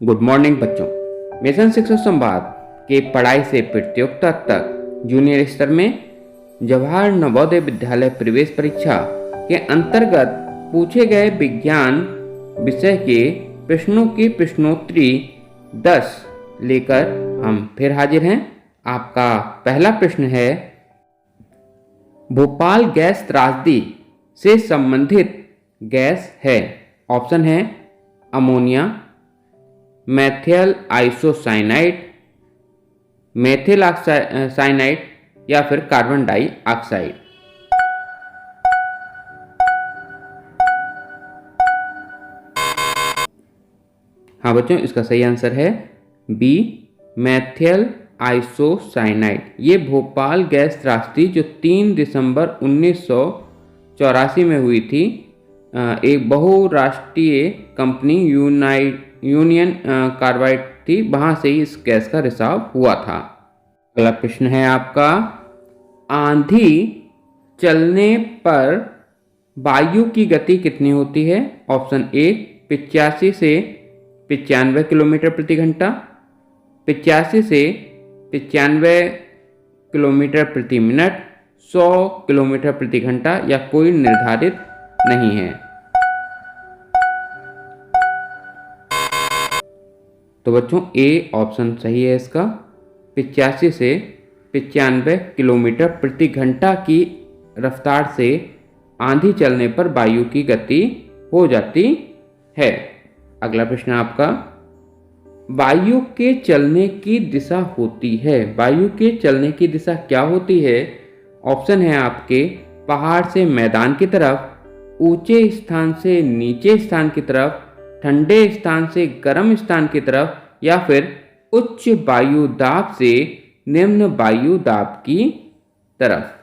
Good morning बच्चों। Mission शिक्षा संवाद के पढ़ाई से प्रतियोगिता तक जूनियर स्तर में जवाहर नवोदय विद्यालय प्रवेश परीक्षा के अंतर्गत पूछे गए विज्ञान विषय के प्रश्नों की प्रश्नोत्तरी 10 लेकर हम फिर हाजिर हैं। आपका पहला प्रश्न है, भोपाल गैस त्रासदी से संबंधित गैस है। ऑप्शन है ammonia, methyl isocyanide, methyl cyanide या फिर कार्बन डाइऑक्साइड। हाँ बच्चों, इसका सही आंसर है बी, मेथिल आइसोसाइनाइड। ये भोपाल गैस त्रासदी जो 3 दिसंबर 1984 में हुई थी, एक बहुराष्ट्रीय कंपनी यूनियन कार्बाइड थी, वहां से ही इस गैस का रिसाव हुआ था। अगला प्रश्न है आपका, आंधी चलने पर वायु की गति कितनी होती है। ऑप्शन ए 85 से 95 किलोमीटर प्रति घंटा, 85 से 95 किलोमीटर प्रति मिनट, 100 किलोमीटर प्रति घंटा या कोई निर्धारित नहीं है। तो बच्चों ए ऑप्शन सही है इसका। 85 से 95 किलोमीटर प्रति घंटा की रफ्तार से आंधी चलने पर वायु की गति हो जाती है। अगला प्रश्न आपका, वायु के चलने की दिशा होती है। वायु के चलने की दिशा क्या होती है। ऑप्शन है आपके पहाड़ से मैदान की तरफ, ऊंचे स्थान से नीचे स्थान की तरफ, ठंडे स्थान से गर्म स्थान की तरफ या फिर उच्च वायु दाब से निम्न वायु दाब की तरफ।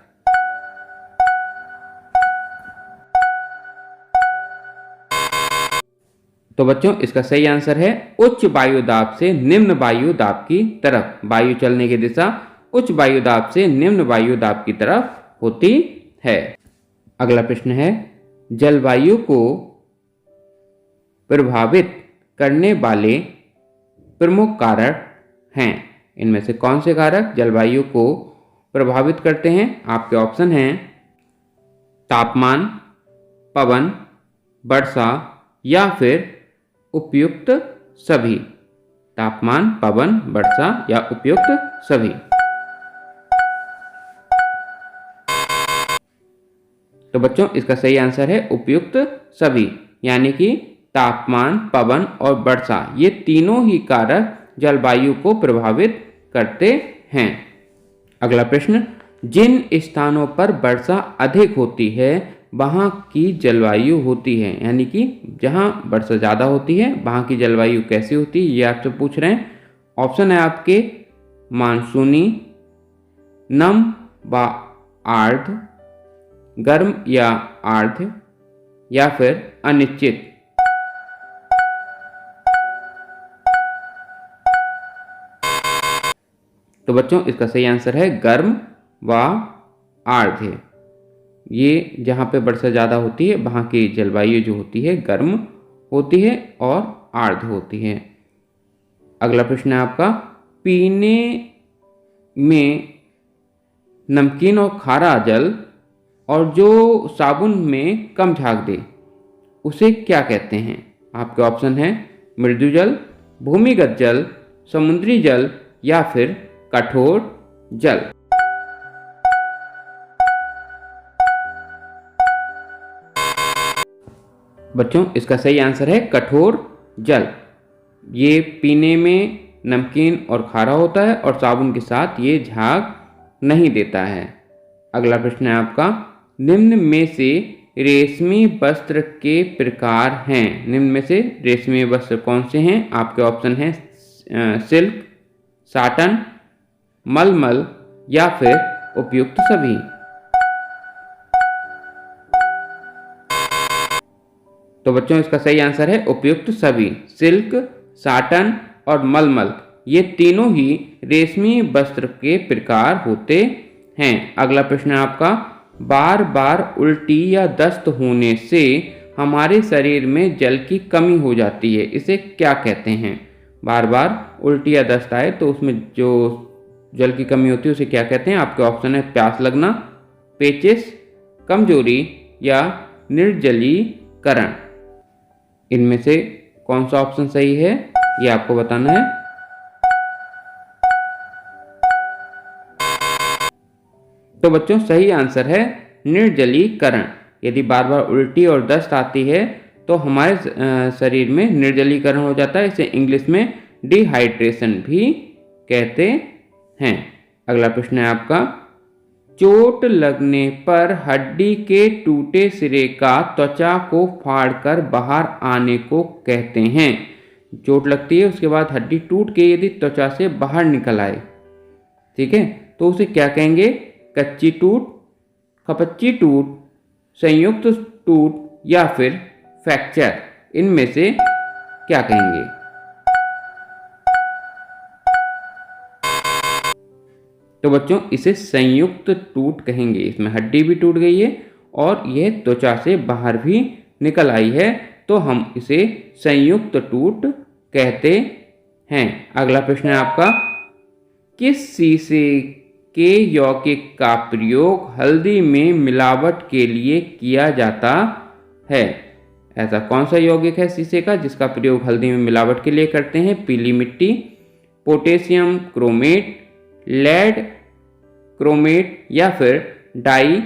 तो बच्चों इसका सही आंसर है उच्च वायु दाब से निम्न वायु दाब की तरफ। वायु चलने की दिशा उच्च वायु दाब से निम्न वायु दाब की तरफ होती है। अगला प्रश्न है, जलवायु को प्रभावित करने वाले प्रमुख कारक हैं। इनमें से कौन से कारक जलवायु को प्रभावित करते हैं। आपके ऑप्शन हैं तापमान, पवन, वर्षा या फिर उपयुक्त सभी। तापमान, पवन, वर्षा या उपयुक्त सभी। तो बच्चों इसका सही आंसर है उपयुक्त सभी, यानी कि तापमान, पवन और वर्षा ये तीनों ही कारक जलवायु को प्रभावित करते हैं। अगला प्रश्न, जिन स्थानों पर वर्षा अधिक होती है वहां की जलवायु होती है, यानी कि जहां वर्षा ज़्यादा होती है वहां की जलवायु कैसी होती है, ये आपसे पूछ रहे हैं। ऑप्शन है आपके मानसूनी, नम व आर्द्र, गर्म या आर्द्र या फिर अनिश्चित। तो बच्चों इसका सही आंसर है गर्म व आर्द्र। ये जहाँ पे वर्षा ज़्यादा होती है वहाँ की जलवायु जो होती है गर्म होती है और आर्द्र होती है। अगला प्रश्न है आपका, पीने में नमकीन और खारा जल और जो साबुन में कम झाग दे उसे क्या कहते हैं। आपके ऑप्शन है मृदु जल, भूमिगत जल, समुद्री जल या फिर कठोर जल। बच्चों इसका सही आंसर है कठोर जल। ये पीने में नमकीन और खारा होता है और साबुन के साथ ये झाग नहीं देता है। अगला प्रश्न है आपका, निम्न में से रेशमी वस्त्र के प्रकार हैं। निम्न में से रेशमी वस्त्र कौन से हैं। आपके ऑप्शन हैं सिल्क, साटन, मलमल या फिर उपयुक्त सभी। तो बच्चों इसका सही आंसर है उपयुक्त सभी। सिल्क, साटन और मलमल ये तीनों ही रेशमी वस्त्र के प्रकार होते हैं। अगला प्रश्न है आपका, बार बार उल्टी या दस्त होने से हमारे शरीर में जल की कमी हो जाती है, इसे क्या कहते हैं। बार बार उल्टी या दस्त आए तो उसमें जो जल की कमी होती है उसे क्या कहते हैं? आपके ऑप्शन है प्यास लगना, पेचिश, कमजोरी या निर्जलीकरण। इनमें से कौन सा ऑप्शन सही है ये आपको बताना है। तो बच्चों सही आंसर है निर्जलीकरण। यदि बार बार उल्टी और दस्त आती है तो हमारे शरीर में निर्जलीकरण हो जाता है। इसे इंग्लिश में डिहाइड्रेशन भी कहते हैं। अगला प्रश्न है आपका, चोट लगने पर हड्डी के टूटे सिरे का त्वचा को फाड़कर बाहर आने को कहते हैं। चोट लगती है उसके बाद हड्डी टूट के यदि त्वचा से बाहर निकल आए, ठीक है, तो उसे क्या कहेंगे? कच्ची टूट, खपच्ची टूट, संयुक्त टूट या फिर फ्रैक्चर। इनमें से क्या कहेंगे? तो बच्चों इसे संयुक्त टूट कहेंगे। इसमें हड्डी भी टूट गई है और यह त्वचा से बाहर भी निकल आई है, तो हम इसे संयुक्त टूट कहते हैं। अगला प्रश्न है आपका, किस शीशे के यौगिक का प्रयोग हल्दी में मिलावट के लिए किया जाता है? ऐसा कौन सा यौगिक है शीशे का जिसका प्रयोग हल्दी में मिलावट के लिए करते हैं? पीली मिट्टी, पोटेशियम क्रोमेट, लेड क्रोमेट या फिर डाई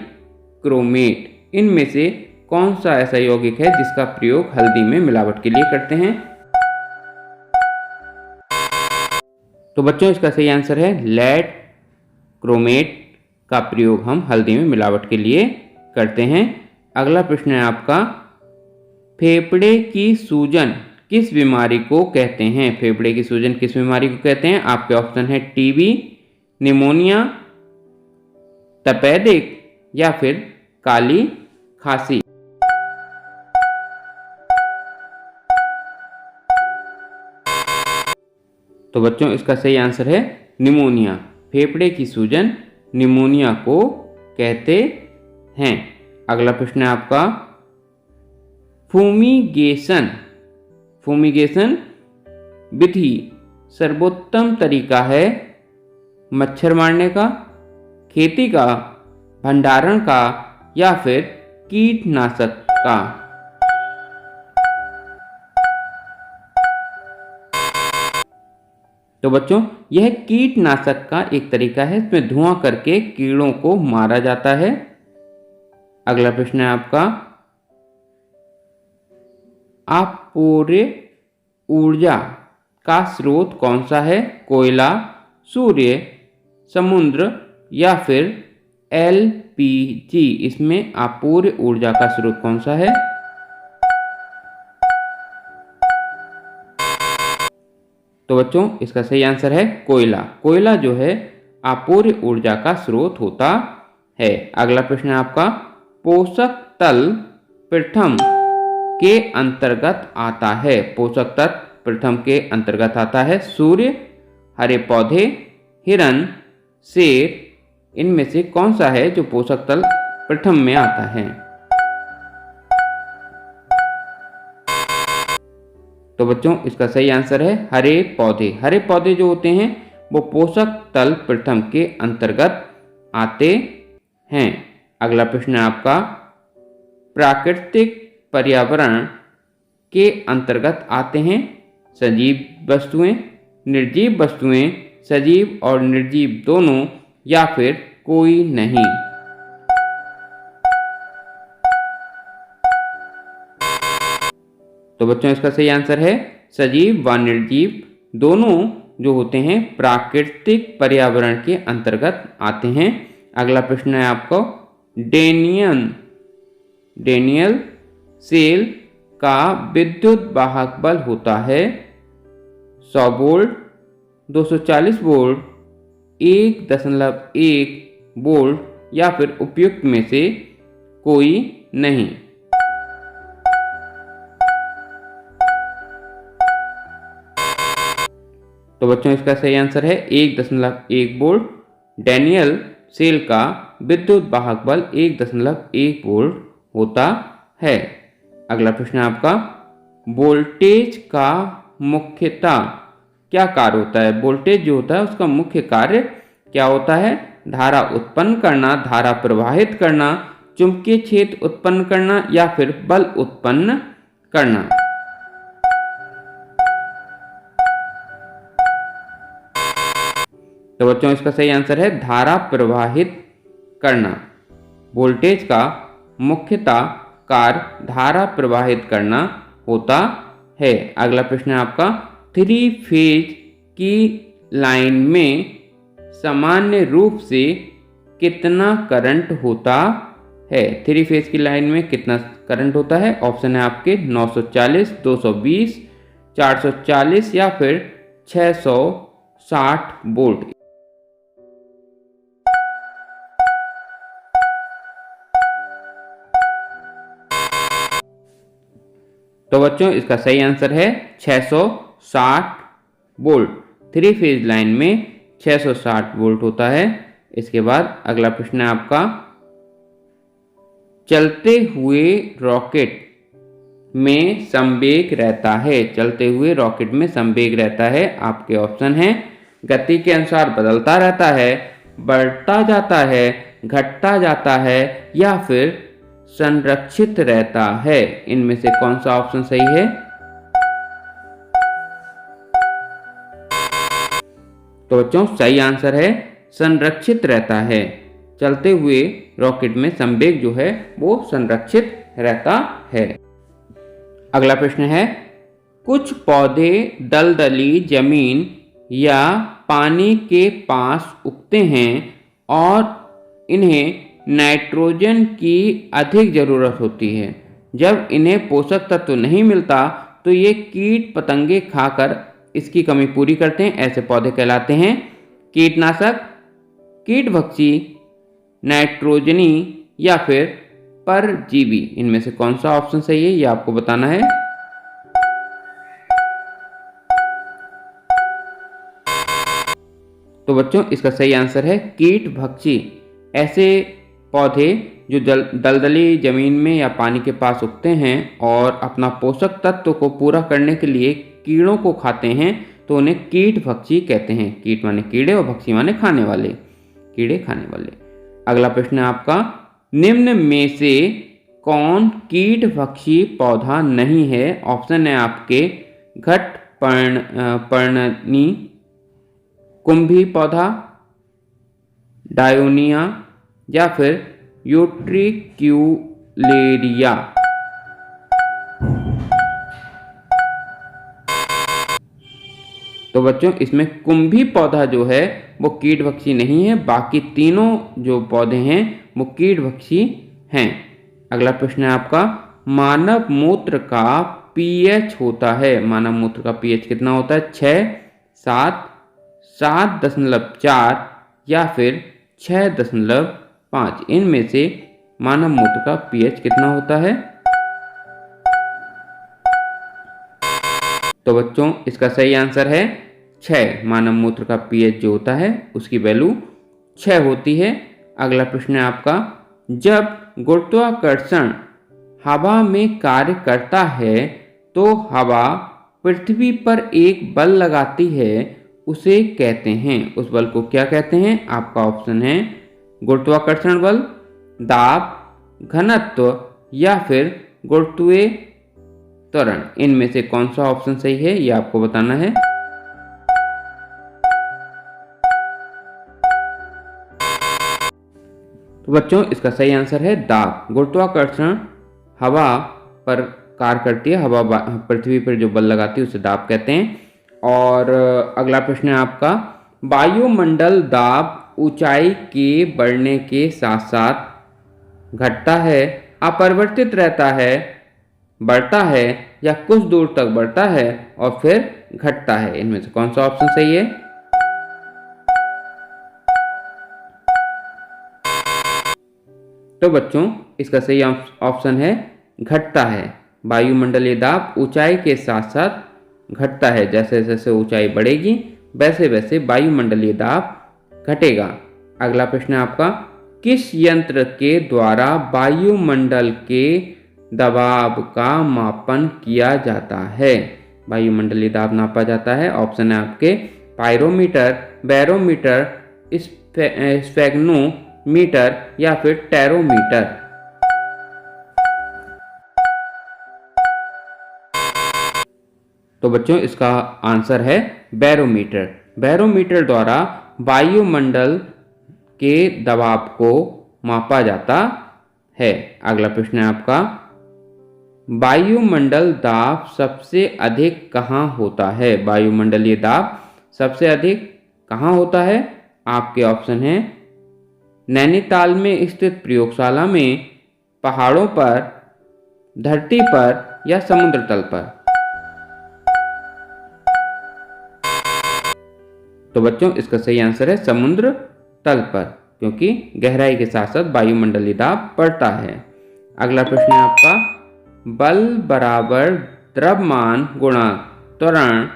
क्रोमेट। इनमें से कौन सा ऐसा यौगिक है जिसका प्रयोग हल्दी में मिलावट के लिए करते हैं? तो बच्चों इसका सही आंसर है लेड क्रोमेट का प्रयोग हम हल्दी में मिलावट के लिए करते हैं। अगला प्रश्न है आपका, फेफड़े की सूजन किस बीमारी को कहते हैं? फेफड़े की सूजन किस बीमारी को कहते हैं? आपके ऑप्शन है टीबी, निमोनिया, तपेदिक या फिर काली खांसी। तो बच्चों इसका सही आंसर है निमोनिया। फेफड़े की सूजन निमोनिया को कहते हैं। अगला प्रश्न है आपका, फूमिगेशन विधि सर्वोत्तम तरीका है मच्छर मारने का, खेती का, भंडारण का या फिर कीटनाशक का? तो बच्चों यह कीटनाशक का एक तरीका है। इसमें धुआं करके कीड़ों को मारा जाता है। अगला प्रश्न है आपका, अपूर्य ऊर्जा का स्रोत कौन सा है? कोयला, सूर्य, समुद्र या फिर एलपीजी। इसमें अपूर्य ऊर्जा का स्रोत कौन सा है? तो बच्चों इसका सही आंसर है कोयला। कोयला जो है अपूर्य ऊर्जा का स्रोत होता है। अगला प्रश्न है आपका, पोषक तल प्रथम के अंतर्गत आता है? पोषक तत्व प्रथम के अंतर्गत आता है सूर्य, हरे पौधे, हिरण, शेर। इनमें से कौन सा है जो पोषक तल प्रथम में आता है? तो बच्चों इसका सही आंसर है हरे पौधे। हरे पौधे जो होते हैं वो पोषक तल प्रथम के अंतर्गत आते हैं। अगला प्रश्न है आपका, प्राकृतिक पर्यावरण के अंतर्गत आते हैं सजीव वस्तुएं, निर्जीव वस्तुएं, सजीव और निर्जीव दोनों या फिर कोई नहीं? तो बच्चों इसका सही आंसर है सजीव व निर्जीव दोनों जो होते हैं प्राकृतिक पर्यावरण के अंतर्गत आते हैं। अगला प्रश्न है आपको, डेनियल सेल का विद्युत वाहक बल होता है 100 वोल्ट, 240 वोल्ट, 1.1 वोल्ट या फिर उपयुक्त में से कोई नहीं? तो बच्चों इसका सही आंसर है 1.1 वोल्ट। डेनियल सेल का विद्युत वाहक बल 1.1 वोल्ट होता है। अगला प्रश्न है आपका, वोल्टेज का मुख्यतः क्या कार्य होता है? वोल्टेज जो होता है उसका मुख्य कार्य क्या होता है? धारा उत्पन्न करना, धारा प्रवाहित करना, चुंबकीय क्षेत्र उत्पन्न करना या फिर बल उत्पन्न करना। तो बच्चों इसका सही आंसर है धारा प्रवाहित करना। वोल्टेज का मुख्यतः कार्य धारा प्रवाहित करना होता है। अगला प्रश्न है आपका, 3 फेज की लाइन में सामान्य रूप से कितना करंट होता है? 3 फेज की लाइन में कितना करंट होता है? ऑप्शन है आपके 940, 220, 440 या फिर 660 वोल्ट। तो बच्चों इसका सही आंसर है 660 वोल्ट। 3 फेज लाइन में 660 वोल्ट होता है। इसके बाद अगला प्रश्न है आपका, चलते हुए रॉकेट में संवेग रहता है। चलते हुए रॉकेट में संवेग रहता है। आपके ऑप्शन हैं, गति के अनुसार बदलता रहता है, बढ़ता जाता है, घटता जाता है या फिर संरक्षित रहता है। इनमें से कौन सा ऑप्शन सही है? तो बच्चों सही आंसर है संरक्षित रहता है। चलते हुए रॉकेट में संवेग जो है वो संरक्षित रहता है। अगला प्रश्न है, कुछ पौधे दलदली जमीन या पानी के पास उगते हैं और इन्हें नाइट्रोजन की अधिक ज़रूरत होती है। जब इन्हें पोषक तत्व नहीं मिलता तो ये कीट पतंगे खाकर इसकी कमी पूरी करते हैं। ऐसे पौधे कहलाते हैं कीटनाशक, कीटभक्षी, नाइट्रोजनी या फिर परजीवी। इनमें से कौन सा ऑप्शन सही है ये आपको बताना है। तो बच्चों इसका सही आंसर है कीटभक्षी। ऐसे पौधे जो दलदली जमीन में या पानी के पास उगते हैं और अपना पोषक तत्व को पूरा करने के लिए कीड़ों को खाते हैं तो उन्हें कीटभक्षी कहते हैं। कीट माने कीड़े और भक्षी माने खाने वाले, कीड़े खाने वाले। अगला प्रश्न है आपका, निम्न में से कौन कीटभक्षी पौधा नहीं है? ऑप्शन है आपके घट पर्णनी, कुंभी पौधा, डायोनिया या फिर यूट्रिक्यूलेरिया। तो बच्चों इसमें कुंभी पौधा जो है वो कीटभक्षी नहीं है, बाकी तीनों जो पौधे हैं वो कीटभक्षी हैं। अगला प्रश्न है आपका, मानव मूत्र का पीएच होता है। मानव मूत्र का पीएच कितना होता है? 6, 7, 7.4 या फिर 6.5। इनमें से मानव मूत्र का पीएच कितना होता है? तो बच्चों इसका सही आंसर है 6। मानव मूत्र का पीएच जो होता है उसकी वैल्यू 6 होती है। अगला प्रश्न है आपका, जब गुरुत्वाकर्षण हवा में कार्य करता है तो हवा पृथ्वी पर एक बल लगाती है, उसे कहते हैं, उस बल को क्या कहते हैं? आपका ऑप्शन है गुरुत्वाकर्षण बल, दाब, घनत्व या फिर गुरुत्वीय त्वरण। इनमें से कौन सा ऑप्शन सही है ये आपको बताना है। तो बच्चों इसका सही आंसर है दाब। गुरुत्वाकर्षण हवा पर कार्य करती है, हवा पृथ्वी पर जो बल लगाती है उसे दाब कहते हैं। और अगला प्रश्न है आपका, वायुमंडल दाब ऊंचाई के बढ़ने के साथ साथ घटता है, अपरिवर्तित रहता है, बढ़ता है या कुछ दूर तक बढ़ता है और फिर घटता है। इनमें से कौन सा ऑप्शन सही है? तो बच्चों इसका सही ऑप्शन है घटता है। वायुमंडलीय दाब ऊंचाई के साथ साथ घटता है। जैसे जैसे ऊंचाई बढ़ेगी वैसे वैसे वायुमंडलीय दाब घटेगा। अगला प्रश्न है आपका, किस यंत्र के द्वारा वायुमंडल के दबाव का मापन किया जाता है? वायुमंडलीय दाब नापा जाता है? ऑप्शन है आपके पायरोमीटर, बैरोमीटर, स्फेग्नोमीटर या फिर टेरोमीटर। तो बच्चों इसका आंसर है बैरोमीटर। बैरोमीटर द्वारा वायुमंडल के दबाव को मापा जाता है। अगला प्रश्न है आपका, वायुमंडल दाब सबसे अधिक कहाँ होता है? वायुमंडलीय दाब सबसे अधिक कहाँ होता है? आपके ऑप्शन हैं नैनीताल में स्थित प्रयोगशाला में, पहाड़ों पर, धरती पर या समुद्र तल पर। तो बच्चों इसका सही आंसर है समुद्र तल पर, क्योंकि गहराई के साथ साथ वायुमंडलीय दाब बढ़ता है। अगला प्रश्न है आपका, बल बराबर द्रव्यमान गुणा त्वरण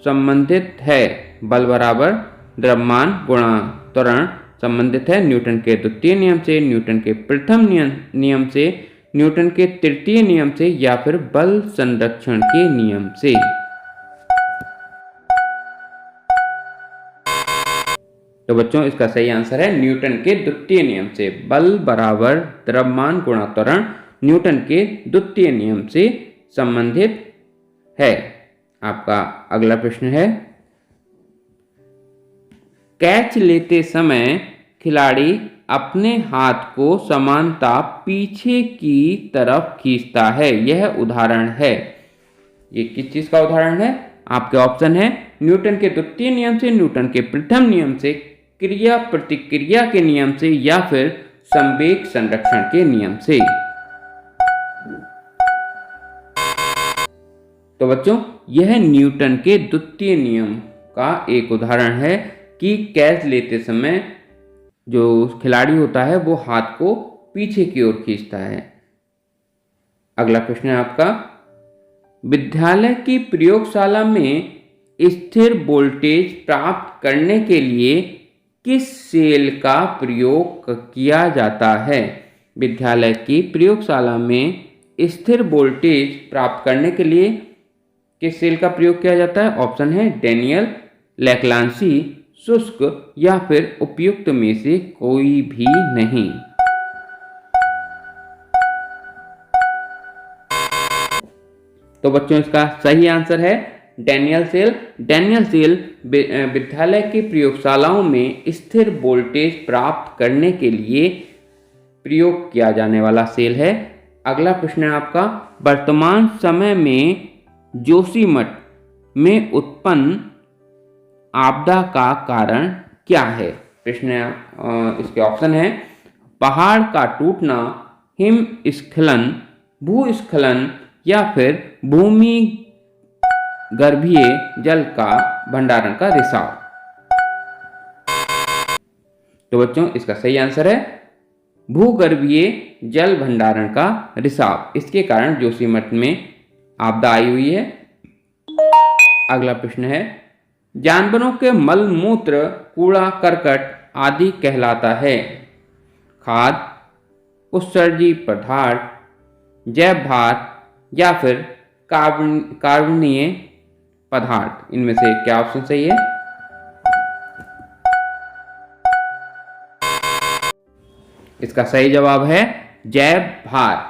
संबंधित है? बल बराबर द्रव्यमान गुणा त्वरण संबंधित है न्यूटन के द्वितीय नियम से, न्यूटन के प्रथम नियम से, न्यूटन के तृतीय नियम से या फिर बल संरक्षण के नियम से। तो बच्चों इसका सही आंसर है न्यूटन के द्वितीय नियम से। बल बराबर द्रव्यमान गुणा त्वरण न्यूटन के द्वितीय नियम से संबंधित है। आपका अगला प्रश्न है, कैच लेते समय खिलाड़ी अपने हाथ को समानता पीछे की तरफ खींचता है, यह उदाहरण है। ये किस चीज का उदाहरण है? आपके ऑप्शन है न्यूटन के द्वितीय नियम से, न्यूटन के प्रथम नियम से, क्रिया प्रतिक्रिया के नियम से या फिर संवेग संरक्षण के नियम से। तो बच्चों यह न्यूटन के द्वितीय नियम का एक उदाहरण है कि कैच लेते समय जो खिलाड़ी होता है वो हाथ को पीछे की ओर खींचता है। अगला प्रश्न है आपका, विद्यालय की प्रयोगशाला में स्थिर वोल्टेज प्राप्त करने के लिए किस सेल का प्रयोग किया जाता है? विद्यालय की प्रयोगशाला में स्थिर वोल्टेज प्राप्त करने के लिए किस सेल का प्रयोग किया जाता है? ऑप्शन है डेनियल, लैग्रांजी, शुष्क या फिर उपयुक्त में से कोई भी नहीं। तो बच्चों इसका सही आंसर है डेनियल सेल। डेनियल सेल विद्यालय की प्रयोगशालाओं में स्थिर वोल्टेज प्राप्त करने के लिए प्रयोग किया जाने वाला सेल है। अगला प्रश्न है आपका, वर्तमान समय में जोशीमठ में उत्पन्न आपदा का कारण क्या है? प्रश्न इसके ऑप्शन है पहाड़ का टूटना, हिमस्खलन, भूस्खलन या फिर भूमि गर्भीय जल का भंडारण का रिसाव। तो बच्चों इसका सही आंसर है भूगर्भीय जल भंडारण का रिसाव। इसके कारण जोशीमठ में आपदा आई हुई है। अगला प्रश्न है, जानवरों के मल मूत्र, कूड़ा करकट आदि कहलाता है? खाद, उत्सर्जी पदार्थ, जैव भार या फिर कार्बनीय पदार्थ। इनमें से क्या ऑप्शन सही है? इसका सही जवाब है जैव भार।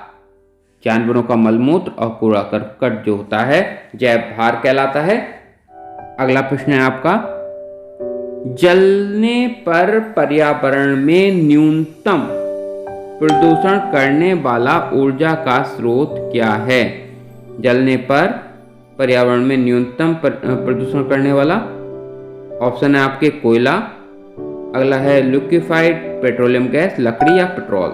जानवरों का मलमूत्र और कूड़ा करकट जो होता है जैव भार कहलाता है। अगला प्रश्न है आपका, जलने पर पर्यावरण में न्यूनतम प्रदूषण करने वाला ऊर्जा का स्रोत क्या है? जलने पर पर्यावरण में न्यूनतम प्रदूषण करने वाला ऑप्शन है आपके कोयला, अगला है लिक्विफाइड पेट्रोलियम गैस, लकड़ी या पेट्रोल।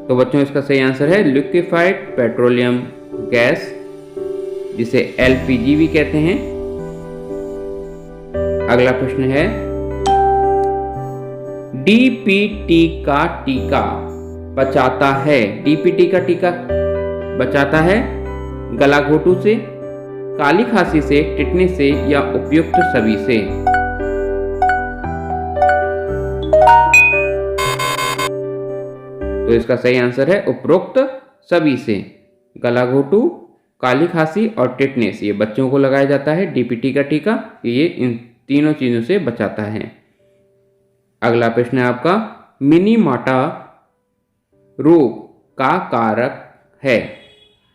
तो बच्चों इसका सही आंसर है लिक्विफाइड पेट्रोलियम गैस, जिसे एलपीजी भी कहते हैं। अगला प्रश्न है, डीपीटी का टीका बचाता है? डीपीटी का टीका बचाता है गला घोटू से, काली खांसी से, टिटनी से या उपयुक्त सभी से। तो इसका सही आंसर है उपरोक्त सभी से। गला घोटू, काली खांसी और टिटनेस ये बच्चों को लगाया जाता है। डीपीटी का टीका ये इन तीनों चीज़ों से बचाता है। अगला प्रश्न है आपका, मिनीमाटा रोग का कारक है?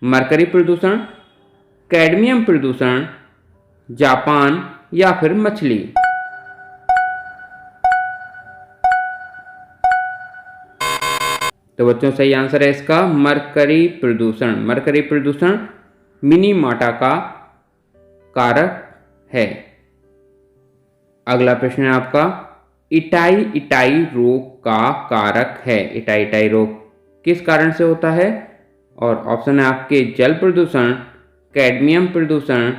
मरकरी प्रदूषण, कैडमियम प्रदूषण, जापान या फिर मछली? तो बच्चों सही आंसर है इसका मरकरी प्रदूषण। मरकरी प्रदूषण मिनीमाटा का कारक है। अगला प्रश्न है आपका, इटाई इटाई रोग का कारक है? इटाई इटाई रोग किस कारण से होता है? और ऑप्शन है आपके जल प्रदूषण, कैडमियम प्रदूषण,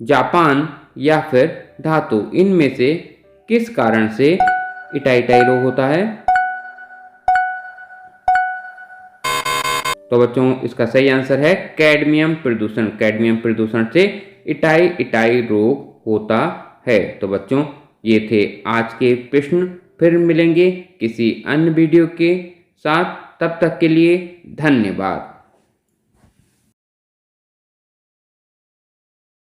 जापान या फिर धातु। इनमें से किस कारण से इटाई इटाई रोग होता है? तो बच्चों इसका सही आंसर है कैडमियम प्रदूषण। कैडमियम प्रदूषण से इटाई इटाई रोग होता है। तो बच्चों ये थे आज के प्रश्न। फिर मिलेंगे किसी अन्य वीडियो के साथ। तब तक के लिए धन्यवाद।